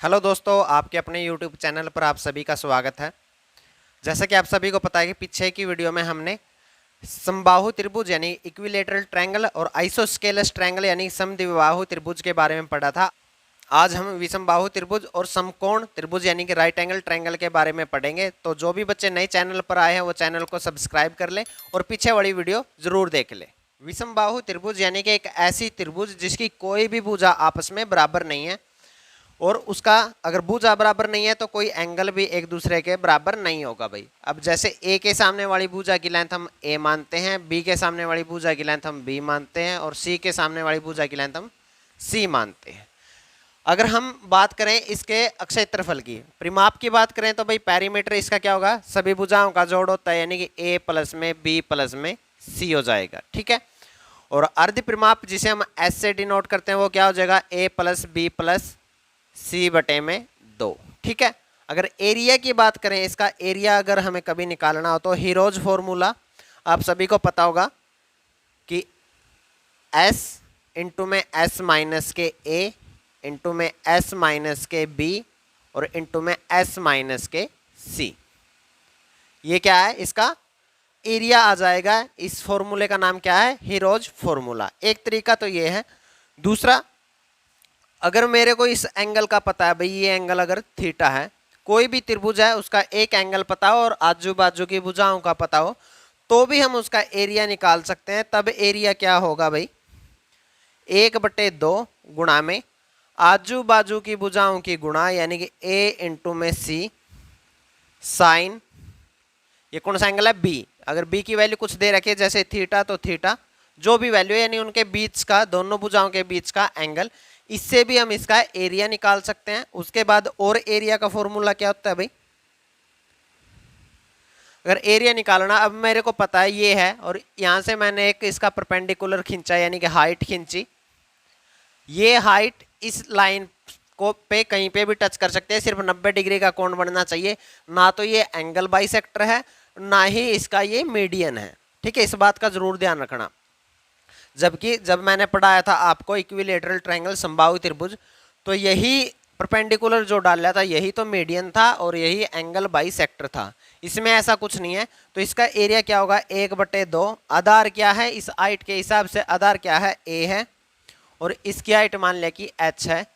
Hello दोस्तों, आपके अपने YouTube चैनल पर आप सभी का स्वागत है। जैसा कि आप सभी को पता है कि पीछे की वीडियो में हमने समबाहु त्रिभुज यानी इक्विलेटरल ट्रायंगल और आइसोस्केलस ट्रायंगल यानी समद्विबाहु त्रिभुज के बारे में पढ़ा था। आज हम विषमबाहु त्रिभुज और समकोण त्रिभुज यानी कि राइट एंगल ट्रायंगल के बारे में पढ़ेंगे। तो जो भी बच्चे नए चैनल पर आए हैं वो चैनल को सब्सक्राइब कर लें और पीछे वाली वीडियो जरूर देख लें। विषमबाहु त्रिभुज यानी कि एक ऐसी त्रिभुज जिसकी कोई भी भुजा आपस में बराबर नहीं है और उसका अगर भुजा बराबर नहीं है तो कोई एंगल भी एक दूसरे के बराबर नहीं होगा भाई। अब जैसे ए के सामने वाली भुजा की लेंथ हम ए मानते हैं, बी के सामने वाली भुजा की लेंथ हम बी मानते हैं और सी के सामने वाली भुजा की लेंथ हम सी मानते हैं। अगर हम बात करें इसके अक्षय क्षेत्रफल की, परिमाप की बात करें तो भाई पैरीमीटर इसका क्या होगा, सभी भुजाओं का जोड़ होता है यानी कि ए प्लस में बी प्लस में सी हो जाएगा। ठीक है। और अर्ध परिमाप जिसे हम एस से डिनोट करते हैं वो क्या हो जाएगा, ए प्लस बी प्लस सी बटे में 2। ठीक है। अगर एरिया की बात करें, इसका एरिया अगर हमें कभी निकालना हो तो हीरोज फॉर्मूला आप सभी को पता होगा कि S इंटू में S माइनस के A इंटू में S माइनस के B और इंटू में S माइनस के C, ये क्या है, इसका एरिया आ जाएगा। इस फॉर्मूले का नाम क्या है, हीरोज फॉर्मूला। एक तरीका तो ये है। दूसरा, अगर मेरे को इस एंगल का पता है भाई, ये एंगल अगर थीटा है, कोई भी त्रिभुज है उसका एक एंगल पता हो और आजू बाजू की भुजाओं का पता हो तो भी हम उसका एरिया निकाल सकते हैं। तब एरिया क्या होगा भाई, 1/2 गुणा में आजू बाजू की भुजाओं की गुणा यानी कि ए इंटू में सी साइन, ये कौन सा एंगल है, बी। अगर बी की वैल्यू कुछ दे रखी है जैसे थीटा, तो थीटा जो भी वैल्यू है यानी उनके बीच का, दोनों भुजाओं के बीच का एंगल, इससे भी हम इसका एरिया निकाल सकते हैं। उसके बाद और एरिया का फॉर्मूला क्या होता है भाई, अगर एरिया निकालना, अब मेरे को पता है ये है और यहां से मैंने एक इसका परपेंडिकुलर खींचा यानी कि हाइट खींची, ये हाइट इस लाइन को पे कहीं पे भी टच कर सकते हैं, सिर्फ 90 डिग्री का कोण बनना चाहिए। ना तो ये एंगल बाइसेक्टर है ना ही इसका ये मीडियन है। ठीक है, इस बात का जरूर ध्यान रखना। जबकि जब मैंने पढ़ाया था आपको इक्विलेटरल ट्रायंगल समबाहु त्रिभुज, तो यही परपेंडिकुलर जो डाला था यही तो मीडियन था और यही एंगल बाइसेक्टर था। इसमें ऐसा कुछ नहीं है। तो इसका एरिया क्या होगा, 1/2। आधार क्या है, इस हाइट के हिसाब से आधार क्या है, ए है और इसकी हाइट मान लिया कि एच है,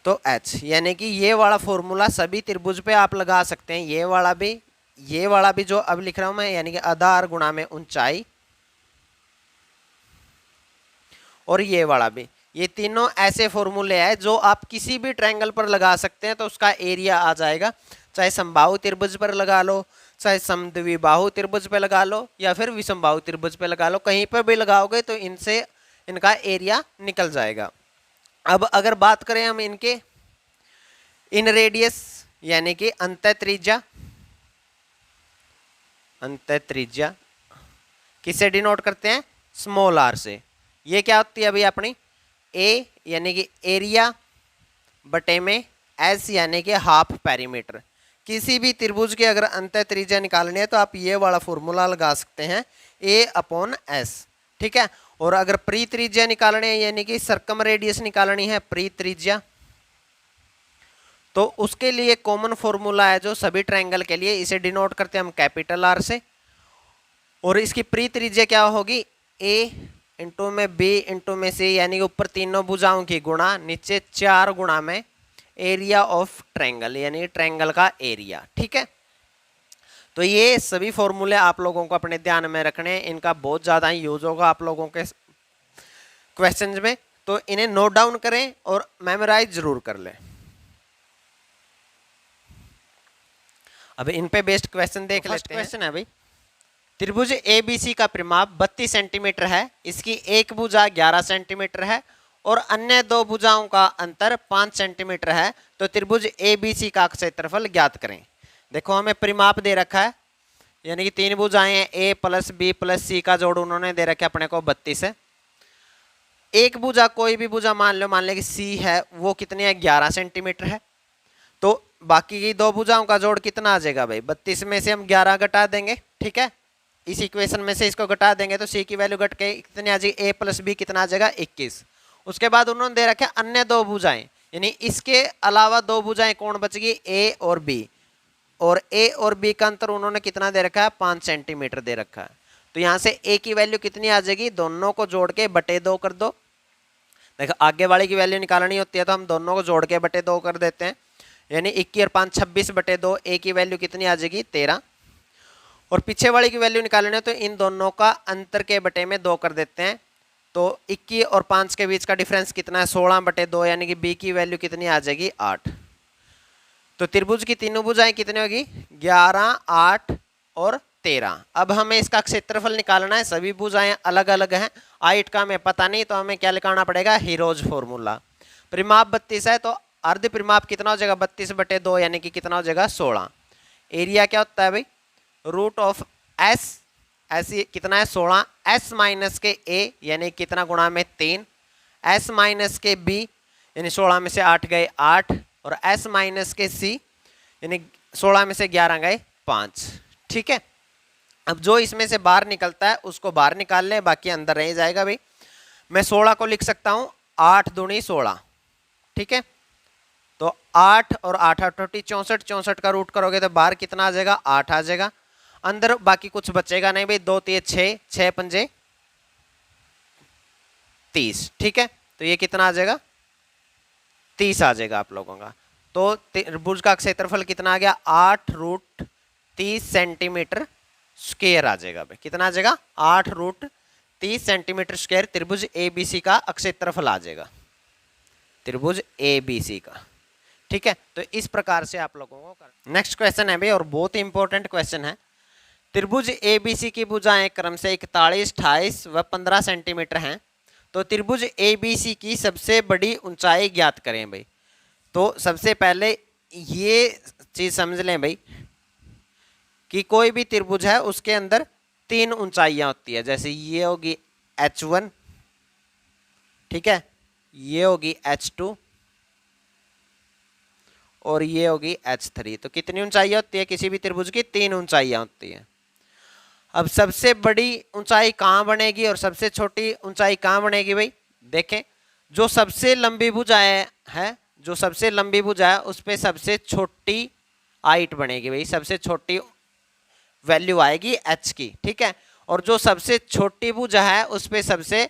तो एच यानी कि ये वाला फॉर्मूला सभी त्रिभुज पे आप लगा सकते हैं। ये वाला भी जो अब लिख रहा हूं मैं यानी कि आधार गुणा में ऊंचाई, और ये वाला भी, ये तीनों ऐसे फॉर्मूले हैं जो आप किसी भी ट्रायंगल पर लगा सकते हैं तो उसका एरिया आ जाएगा। चाहे समबाहु त्रिभुज पर लगा लो, चाहे समद्विबाहु त्रिभुज पे लगा लो या फिर विषमबाहु त्रिभुज पे लगा लो, कहीं पर भी लगाओगे तो इनसे इनका एरिया निकल जाएगा। अब अगर बात करें हम इनके इन रेडियस यानी कि अंतः त्रिज्या किससे डिनोट करते हैं, स्मॉल आर से। ये क्या होती है अभी अपनी, ए यानी कि एरिया बटे में एस यानी कि हाफ पेरीमीटर। किसी भी त्रिभुज की अगर अंतः त्रिज्या निकालनी है तो आप ये वाला फॉर्मूला लगा सकते हैं, A/S। ठीक है। और अगर प्री त्रिज्या निकालनी है यानी कि सर्कम रेडियस निकालनी है, प्री त्रिज्या, तो उसके लिए कॉमन फॉर्मूला है जो सभी ट्रायंगल के लिए, इसे डिनोट करते हैं हम कैपिटल आर से। और इसकी प्री त्रिज्या क्या होगी, ए इंटू में बी इंटू में सी यानी कि ऊपर तीनों भुजाओं की गुणा, नीचे 4 गुणा में एरिया ऑफ ट्रायंगल यानी ट्रायंगल का एरिया। ठीक है। तो ये सभी फॉर्मूले आप लोगों को अपने ध्यान में रखने हैं, इनका बहुत ज़्यादा यूज होगा आप लोगों के क्वेश्चंस में, तो इन्हें नोट डाउन करें और मेमोराइज जरूर कर लें। अब इन पे बेस्ड क्वेश्चन देख लेते हैं। क्वेश्चन है भाई, त्रिभुज ABC का परिमाप 32 सेंटीमीटर है, इसकी एक भुजा 11 सेंटीमीटर है और अन्य दो भुजाओं का अंतर 5 सेंटीमीटर है, तो त्रिभुज ABC का क्षेत्रफल ज्ञात करें। देखो हमें परिमाप दे रखा है यानी कि 3 भुजाएं हैं, A plus B plus C का जोड़ उन्होंने दे रखा है अपने को 32 है। एक भुजा, कोई भी भुजा मान ले कि C है, वो कितनी है, 11 सेंटीमीटर है, तो बाकी की दो भुजाओं का जोड़ कितना आ जाएगा भाई, 32 में से हम 11 घटा देंगे। ठीक है, इस इक्वेशन में से इसको घटा देंगे तो C की वैल्यू घट के कितनी आ जाएगी, A प्लस B कितना आ जाएगा, 21। उसके बाद उन्होंने दे रखे अन्य दो भुजाएं, यानी इसके अलावा दो भुजाएं कौन बच गई, ए और बी, और ए और बी का अंतर उन्होंने कितना दे रखा है, 5 सेंटीमीटर दे रखा है। तो यहां से ए की वैल्यू कितनी आ जाएगी, दोनों को जोड़ के बटे 2 कर दो। देखो आगे वाले की वैल्यू निकालनी होती है तो हम दोनों को जोड़ के बटे 2 कर देते हैं, यानी 21 और 5 26 बटे 2, ए की वैल्यू कितनी आ जाएगी 13, और पीछे वाले की वैल्यू निकालनी है तो इन दोनों का अंतर के बटे में 2 कर देते हैं। तो 21 और 5 के बीच का डिफरेंस कितना है, 16 बटे 2, यानी कि बी की वैल्यू कितनी आ जाएगी 8। तो त्रिभुज की तीनों भुजाएं कितनी होगी, 11, 8 और 13। अब हमें इसका क्षेत्रफल निकालना है, सभी भुजाएं अलग अलग हैं, हाइट का हमें पता नहीं, तो हमें क्या लगाना पड़ेगा, हीरोज फॉर्मूला। परिमाप 32 है तो अर्ध परिमाप कितना हो जाएगा, 32 बटे 2, यानी कि कितना हो जाएगा 16। एरिया क्या होता है भाई, रूट ऑफ एस, ऐसी कितना है 16, एस माइनस के ए यानी कितना गुणा में 3, एस माइनस के बी यानी 16 में से 8 गए 8, और एस माइनस के सी यानी 16 में से 11 गए 5। ठीक है, अब जो इसमें से बाहर निकलता है उसको बाहर निकाल ले, बाकी अंदर रह जाएगा भाई। मैं 16 को लिख सकता हूँ 8 दूनी 16, ठीक है, तो 8 और 8 8 64, 64 का रूट करोगे तो बाहर कितना आ जाएगा, 8 आ जाएगा, अंदर बाकी कुछ बचेगा नहीं भाई, 2 3 6, 6 पंजे 30। ठीक है, तो ये कितना आ जाएगा 30 आ जाएगा आप लोगों का। तो त्रिभुज का क्षेत्रफल कितना आ गया, 8 रूट 30 सेंटीमीटर स्क्वायर आ जाएगा भाई, कितना आ जाएगा 8 रूट 30 सेंटीमीटर स्क्वायर त्रिभुज एबीसी का क्षेत्रफल आ जाएगा, त्रिभुज एबीसी का। ठीक है, तो इस प्रकार से आप लोगों को कर। नेक्स्ट क्वेश्चन है भाई, और बहुत ही इंपॉर्टेंट क्वेश्चन है। त्रिभुज एबीसी की भुजाएं क्रम से 41, 28 व 15 सेंटीमीटर हैं, तो त्रिभुज एबीसी की सबसे बड़ी ऊंचाई ज्ञात करें भाई। तो सबसे पहले ये चीज समझ लें भाई कि कोई भी त्रिभुज है उसके अंदर 3 ऊंचाइयां होती है, जैसे ये होगी H1, ठीक है, ये होगी H2 और ये होगी H3। तो कितनी ऊंचाइयां होती है किसी भी त्रिभुज की, 3 ऊंचाइयां होती है। अब सबसे बड़ी ऊंचाई कहाँ बनेगी और सबसे छोटी ऊंचाई कहाँ बनेगी भाई, देखें, जो सबसे लंबी भुजा है, जो सबसे लंबी भुजा है उस पर सबसे छोटी हाइट बनेगी भाई, सबसे छोटी वैल्यू आएगी h की। ठीक है, और जो सबसे छोटी भुजा है उस पर सबसे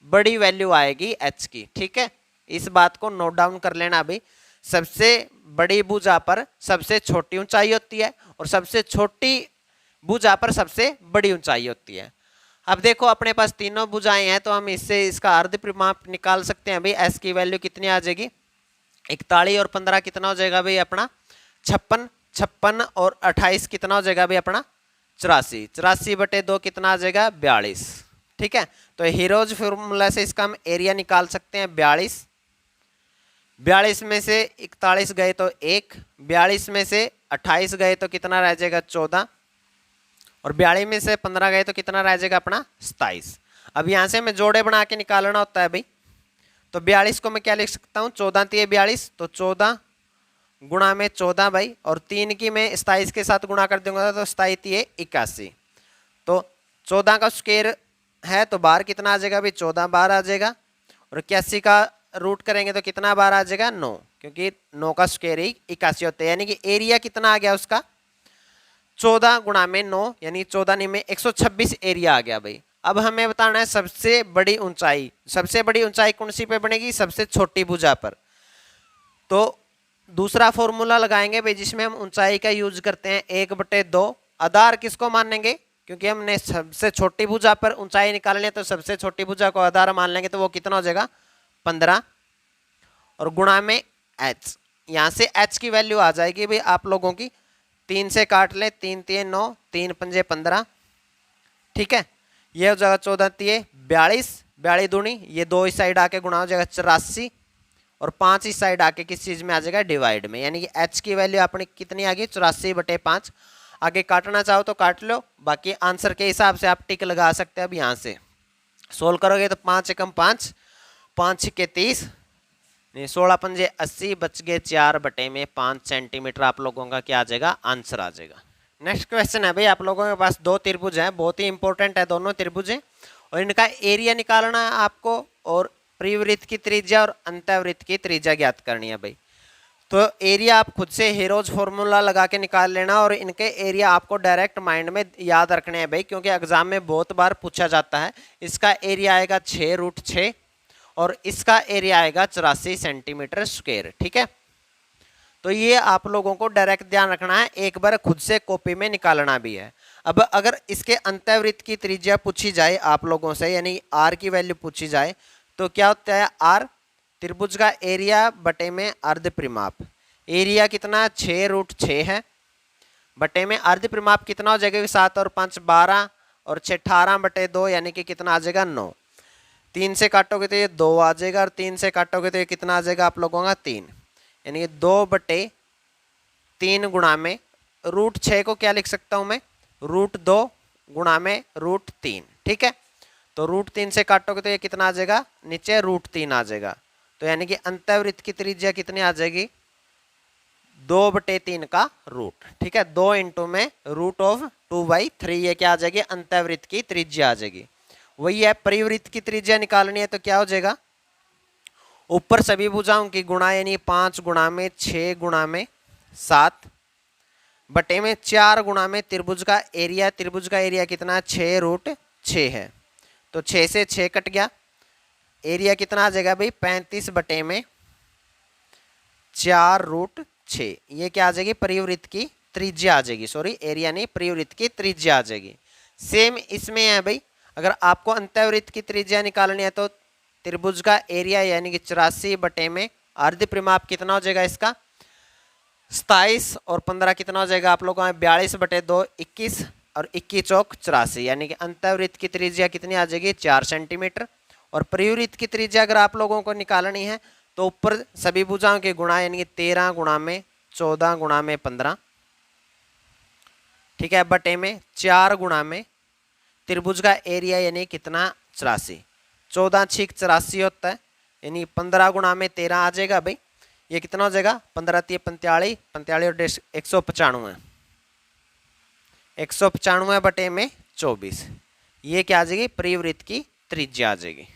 बड़ी वैल्यू आएगी h की। ठीक है, इस बात को नोट डाउन कर लेना अभी, सबसे बड़ी भुजा पर सबसे छोटी ऊंचाई होती है और सबसे छोटी भुजा पर सबसे बड़ी ऊंचाई होती है। अब देखो अपने पास तीनों भुजाएं हैं तो हम इससे इसका अर्ध परिमाप निकाल सकते हैं भाई। एस की वैल्यू कितनी आ जाएगी, 41 और 15 कितना हो जाएगा भाई अपना 56, 56 और 28 कितना हो जाएगा भाई अपना 84, 84 बटे 2 कितना आ जाएगा 42। ठीक है, तो हीरोज फॉर्मूला से इसका हम एरिया निकाल सकते हैं 42, 42 में से 41 गए तो 1, 42 में से 28 गए तो कितना रह जाएगा 14, और 42 में से 15 गए तो कितना रह जाएगा अपना 27। अब यहाँ से हमें जोड़े बना के निकालना होता है भाई, तो 42 को मैं क्या लिख सकता हूँ, 14 3 42, तो 14 गुणा में 14 भाई, और 3 की मैं 27 के साथ गुणा कर दूंगा तो 27 3 81, तो 14 का स्क्वायर है तो बाहर कितना आ जाएगा भाई 14 बाहर आ जाएगा, और 81 का रूट करेंगे तो कितना बाहर आ जाएगा 9, क्योंकि 9 का स्क्वायर ही 81 होता है, यानी कि एरिया कितना आ गया उसका 14 गुणा में 9, यानी 14 नहीं में 126 एरिया आ गया भाई। अब हमें बताना है सबसे बड़ी ऊंचाई, सबसे बड़ी ऊंचाई कौन सी पे बनेगी, सबसे छोटी भुजा पर। तो दूसरा फॉर्मूला लगाएंगे भाई जिसमें हम ऊंचाई का यूज करते हैं 1/2। आधार किसको मानेंगे, क्योंकि हमने सबसे छोटी भुजा पर ऊंचाई निकालनी है तो सबसे छोटी भुजा को आधार मान लेंगे, तो वो कितना हो जाएगा 15, और गुणा में h, यहाँ से h की वैल्यू आ जाएगी भाई आप लोगों की, 3 से काट ले, 3 3 9, 3 पंजे 15। ठीक है, ये हो जाएगा 14 3 42, 42 दूनी, ये 2 इस साइड आके गुणा हो जाएगा 84, और 5 इस साइड आके किस चीज में आ जाएगा डिवाइड में, यानी कि h की वैल्यू अपनी कितनी आ गई 84/5। आगे काटना चाहो तो काट लो, बाकी आंसर के हिसाब से आप टिक लगा सकते हैं। अब यहाँ से सोल्व करोगे तो 5 एकम 5, 5 के 30, 16 पंजे 80, बच गए 4/5 सेंटीमीटर आप लोगों का क्या आ जाएगा आंसर आ जाएगा। नेक्स्ट क्वेश्चन है भाई, आप लोगों के पास 2 त्रिभुज हैं, बहुत ही इंपॉर्टेंट है दोनों त्रिभुज हैं, और इनका एरिया निकालना है आपको और परिवृत्त की त्रिज्या और अंतःवृत्त की त्रिज्या ज्ञात करनी है भाई। तो एरिया आप खुद से हीरोज फॉर्मूला लगा के निकाल लेना, और इनके एरिया आपको डायरेक्ट माइंड में याद रखने हैं भाई, क्योंकि एग्जाम में बहुत बार पूछा जाता है। इसका एरिया आएगा 6√6 और इसका एरिया आएगा 84 सेंटीमीटर स्क्वायर। ठीक है, तो ये आप लोगों को डायरेक्ट ध्यान रखना है, एक बार खुद से कॉपी में निकालना भी है। अब अगर इसके अंतःवृत्त की त्रिज्या पूछी जाए आप लोगों से, यानी आर की वैल्यू पूछी जाए, तो क्या होता है, आर त्रिभुज का एरिया बटे में अर्ध परिमाप। एरिया कितना 6√6 है, बटे में अर्ध परिमाप कितना हो जाएगा, 7 और 5 12 और 6 18/2, यानी कि कितना आ जाएगा 9। 3 से काटोगे तो ये 2 आ जाएगा, और 3 से काटोगे तो ये कितना आ जाएगा आप लोगों का 3, यानी कि 2/3 गुणा में √6 को क्या लिख सकता हूं मैं, √2 गुणा में √3। ठीक है, तो √3 से काटोगे तो ये कितना आ जाएगा, नीचे √3 आ जाएगा। तो यानी कि अंतःवृत्त की त्रिज्या कितनी आ जाएगी, 2/3 का रूट। ठीक है, 2 इंटू में √2/3, ये क्या आ जाएगी, अंतःवृत्त की त्रिज्या आ जाएगी। वही है, परिवृत्त की त्रिज्या निकालनी है तो क्या हो जाएगा, ऊपर सभी भुजाओं की गुणा, यानी 5 गुणा में 6 गुणा में 7 बटे में 4 गुणा में त्रिभुज का एरिया। त्रिभुज का एरिया कितना है, 6√6 है, तो 6 से 6 कट गया, एरिया कितना आ जाएगा भाई, 35 बटे में 4√6। ये क्या आ जाएगी, परिवृत्त की त्रिज्या आ जाएगी, सॉरी एरिया नहीं, परिवृत्त की त्रिज्या आ जाएगी। सेम इसमें है भाई, अगर आपको अंतःवृत्त की त्रिज्या निकालनी है तो त्रिभुज का एरिया यानी कि 84 बटे में अर्ध परिमाप कितना हो जाएगा इसका, 27 और 15 कितना हो जाएगा आप लोगों का, 42/2 21 और 21 चौक 84, यानी कि अंतःवृत्त की त्रिज्या कितनी आ जाएगी, 4 सेंटीमीटर। और परिवृत्त की त्रिज्या अगर आप लोगों को निकालनी है तो ऊपर सभी भुजाओं के गुणा, यानी कि 13 गुणा में 14 गुणा में 15, ठीक है, बटे में 4 गुणा में त्रिभुज का एरिया यानी कितना, 84। 14 6 84 होता है, यानी 15 गुणा में 13 आ जाएगा भाई, ये कितना हो जाएगा, 15 3 45 45 और 195, 195 बटे में 24, ये क्या आ जाएगी, परिवृत्त की त्रिज्या आ जाएगी।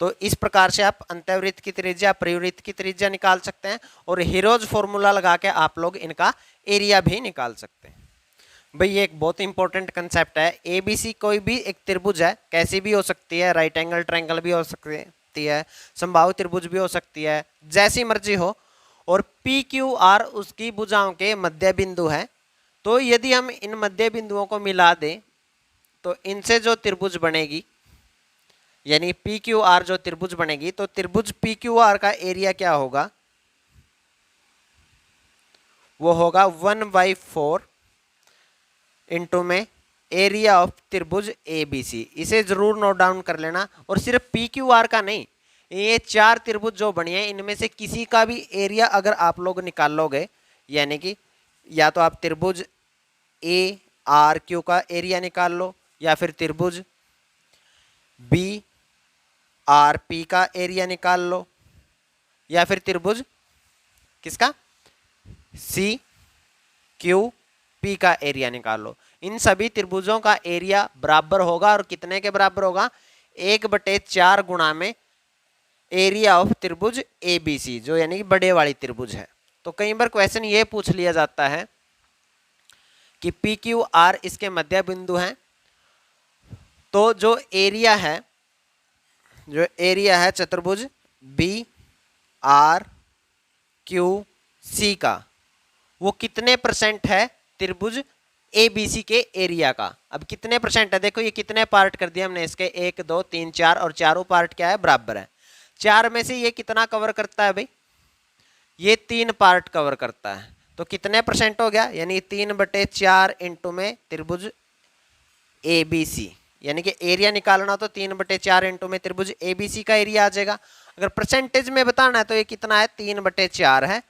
तो इस प्रकार से आप अंतःवृत्त की त्रिज्या, परिवृत्त की त्रिज्या निकाल सकते हैं, और हीरोज फॉर्मूला लगा के आप लोग इनका एरिया भी निकाल सकते हैं। भाई ये एक बहुत इंपॉर्टेंट कंसेप्ट है। एबीसी कोई भी एक त्रिभुज है, कैसी भी हो सकती है, राइट एंगल ट्रायंगल भी हो सकती है, समबाहु त्रिभुज भी हो सकती है, जैसी मर्जी हो, और पी क्यू आर उसकी भुजाओं के मध्य बिंदु है। तो यदि हम इन मध्य बिंदुओं को मिला दें तो इनसे जो त्रिभुज बनेगी, यानी पी क्यू आर जो त्रिभुज बनेगी, तो त्रिभुज पी क्यू आर का एरिया क्या होगा, वो होगा 1/4 इंटू में एरिया ऑफ त्रिभुज ए बी सी। इसे जरूर नोट डाउन कर लेना। और सिर्फ पी क्यू आर का नहीं, ये 4 त्रिभुज जो बनी है इनमें से किसी का भी एरिया अगर आप लोग निकाल लोगे, यानी कि या तो आप त्रिभुज ए आर क्यू का एरिया निकाल लो, या फिर त्रिभुज बी आर पी का एरिया निकाल लो, या फिर त्रिभुज किसका, सी क्यू पी का एरिया निकाल लो। इन सभी त्रिभुजों का एरिया बराबर होगा, और कितने के बराबर होगा, 1/4 गुणा में एरिया ऑफ त्रिभुज ए बी सी, जो यानी कि बड़े वाली त्रिभुज है। तो कई बार क्वेश्चन ये पूछ लिया जाता है कि पी क्यू आर इसके मध्य बिंदु हैं, तो जो एरिया है चतुर्भुज बी आर क्यू सी का, वो कितने % है त्रिभुज ए बी सी के एरिया का। अब कितने % है, देखो ये कितने पार्ट कर दिए हमने इसके, 1 2 3 4, और चारों पार्ट क्या है, बराबर है। 4 में से ये कितना कवर करता है भाई, ये 3 पार्ट कवर करता है, तो कितने % हो गया, यानी 3/4 इंटू में त्रिभुज ए बी सी, यानी कि एरिया निकालना तो 3/4 इंटू में त्रिभुज ए बी सी का एरिया आ जाएगा। अगर परसेंटेज में बताना है तो ये कितना है, 3/4 है।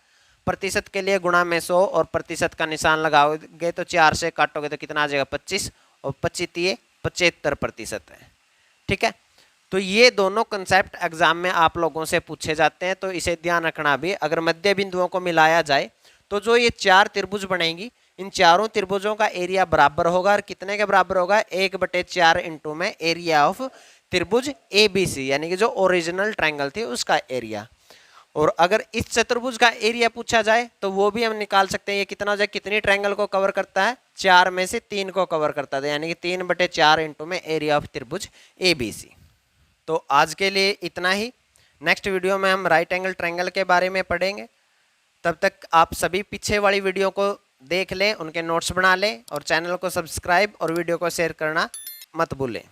प्रतिशत के लिए गुणा में 100 और प्रतिशत का निशान लगाओगे तो 4 से काटोगे तो कितना आ जाएगा, 25, और 25 75% है। ठीक है, तो ये दोनों कंसेप्ट एग्जाम में आप लोगों से पूछे जाते हैं, तो इसे ध्यान रखना भी। अगर मध्य बिंदुओं को मिलाया जाए तो जो ये 4 त्रिभुज बनेंगी, इन चारों त्रिभुजों का एरिया बराबर होगा, और कितने के बराबर होगा, 1/4 इंटू में एरिया ऑफ त्रिभुज ABC यानी कि जो ओरिजिनल ट्रायंगल थी उसका एरिया। और अगर इस चतुर्भुज का एरिया पूछा जाए तो वो भी हम निकाल सकते हैं। ये कितना हो जाए, कितनी ट्रायंगल को कवर करता है, 4 में से 3 को कवर करता है, यानी कि 3/4 इंटू में एरिया ऑफ त्रिभुज ABC। तो आज के लिए इतना ही। नेक्स्ट वीडियो में हम राइट एंगल ट्रायंगल के बारे में पढ़ेंगे। तब तक आप सभी पीछे वाली वीडियो को देख लें, उनके नोट्स बना लें और चैनल को सब्सक्राइब और वीडियो को शेयर करना मत भूलें।